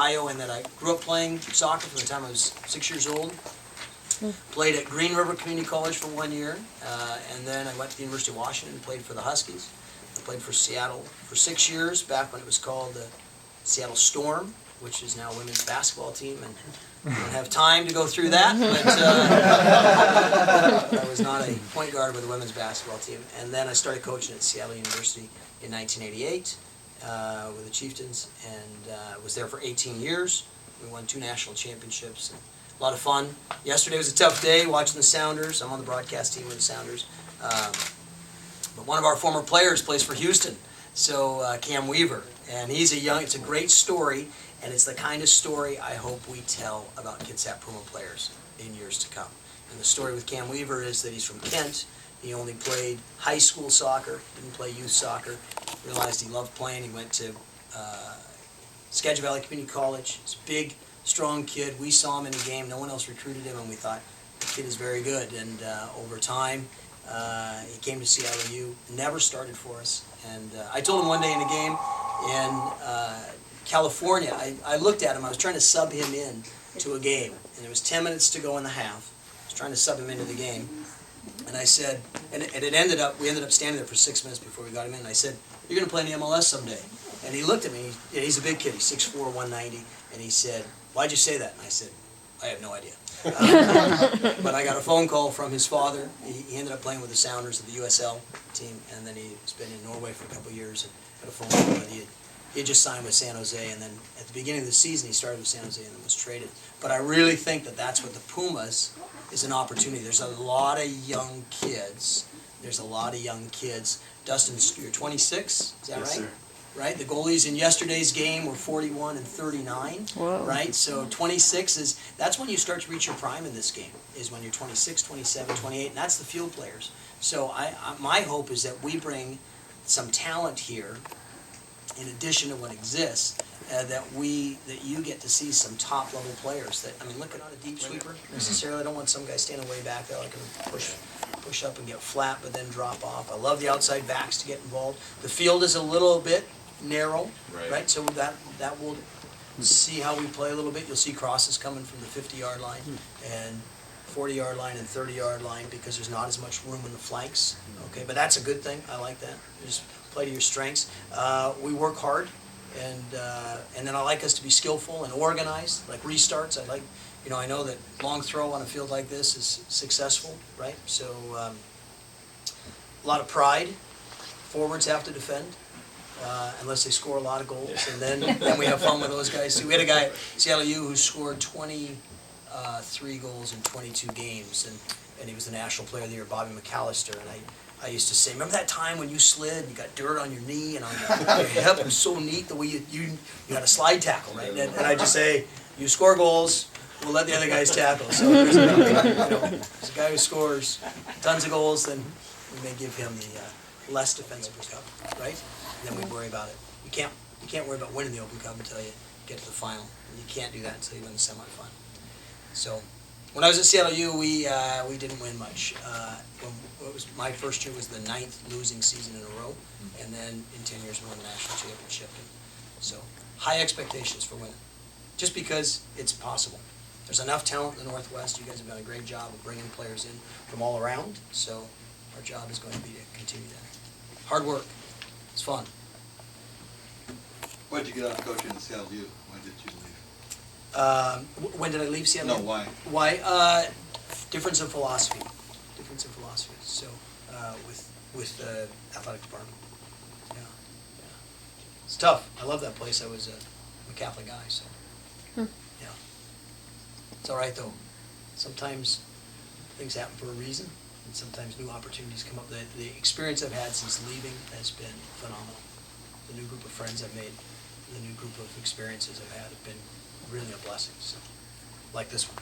Ohio, and that I grew up playing soccer from the time I was 6 years old. Played at Green River Community College for 1 year, and then I went to the University of Washington and played for the Huskies. I played for Seattle for 6 years, back when it was called the Seattle Storm, which is now a women's basketball team, and I don't have time to go through that, but I was not a point guard with a women's basketball team. And then I started coaching at Seattle University in 1988 with the Chieftains, and was there for 18 years. We won 2 national championships. And a lot of fun. Yesterday was a tough day watching the Sounders. I'm on the broadcast team with the Sounders. But one of our former players plays for Houston, so Cam Weaver. And it's a great story, and it's the kind of story I hope we tell about Kitsap Puma players in years to come. And the story with Cam Weaver is that he's from Kent. He only played high school soccer, didn't play youth soccer. Realized he loved playing. He went to Skagit Valley Community College. He's a big, strong kid. We saw him in a game. No one else recruited him, and we thought, the kid is very good. And over time, he came to CLU, never started for us. And I told him one day in a game in California, I looked at him, I was trying to sub him in to a game, and there was 10 minutes to go in the half. I was trying to sub him into the game, and I said, and we ended up standing there for 6 minutes before we got him in, and I said, you're going to play in the MLS someday. And he looked at me, he's a big kid, he's 6'4", 190, and he said, why'd you say that? And I said, I have no idea. But I got a phone call from his father. He ended up playing with the Sounders of the USL team, and then he's been in Norway for a couple of years, and got a phone call that he had just signed with San Jose, and then at the beginning of the season he started with San Jose and then was traded. But I really think that that's what the Pumas is an opportunity. There's a lot of young kids. Dustin, you're 26, is that Yes, right? sir. Right? The goalies in yesterday's game were 41 and 39. Whoa. Right? So 26 that's when you start to reach your prime in this game, is when you're 26, 27, 28, and that's the field players. So my hope is that we bring some talent here, in addition to what exists, that you get to see some top level players. Look, not a deep sweeper necessarily. I don't want some guy standing way back there like can push up and get flat, but then drop off. I love the outside backs to get involved. The field is a little bit narrow, right? So that will see how we play a little bit. You'll see crosses coming from the 50-yard line and 40-yard line and 30-yard line because there's not as much room in the flanks. Okay, but that's a good thing. I like that. You just play to your strengths. We work hard, and then I like us to be skillful and organized, like restarts. I know that long throw on a field like this is successful, right? So a lot of pride. Forwards have to defend. Unless they score a lot of goals, and then we have fun with those guys too. We had a guy at CLU who scored 23 goals in 22 games, and he was the National Player of the Year, Bobby McAllister. And I used to say, remember that time when you slid and you got dirt on your knee and on your hip? It was so neat the way you had a slide tackle, right? And I just say, you score goals, we'll let the other guys tackle. So there's a guy who scores tons of goals, then we may give him the less defensive stuff, right? And then we worry about it. You can't worry about winning the Open Cup until you get to the final. And you can't do that until you win the semifinal. So when I was at CLU, we didn't win much. My first year was the 9th losing season in a row, and then in 10 years we won the national championship. And so high expectations for winning, just because it's possible. There's enough talent in the Northwest. You guys have done a great job of bringing players in from all around. So our job is going to be to continue that. Hard work. It's fun. Why did you get out of coaching at CLU? When did you leave? When did I leave CLU? No, why? Why? Difference in philosophy. So with the athletic department. Yeah. It's tough. I love that place. I was a Catholic guy, so yeah. It's all right though. Sometimes things happen for a reason, and sometimes new opportunities come up. The experience I've had since leaving has been phenomenal. The new group of friends I've made, the new group of experiences I've had have been really a blessing. So, like this one.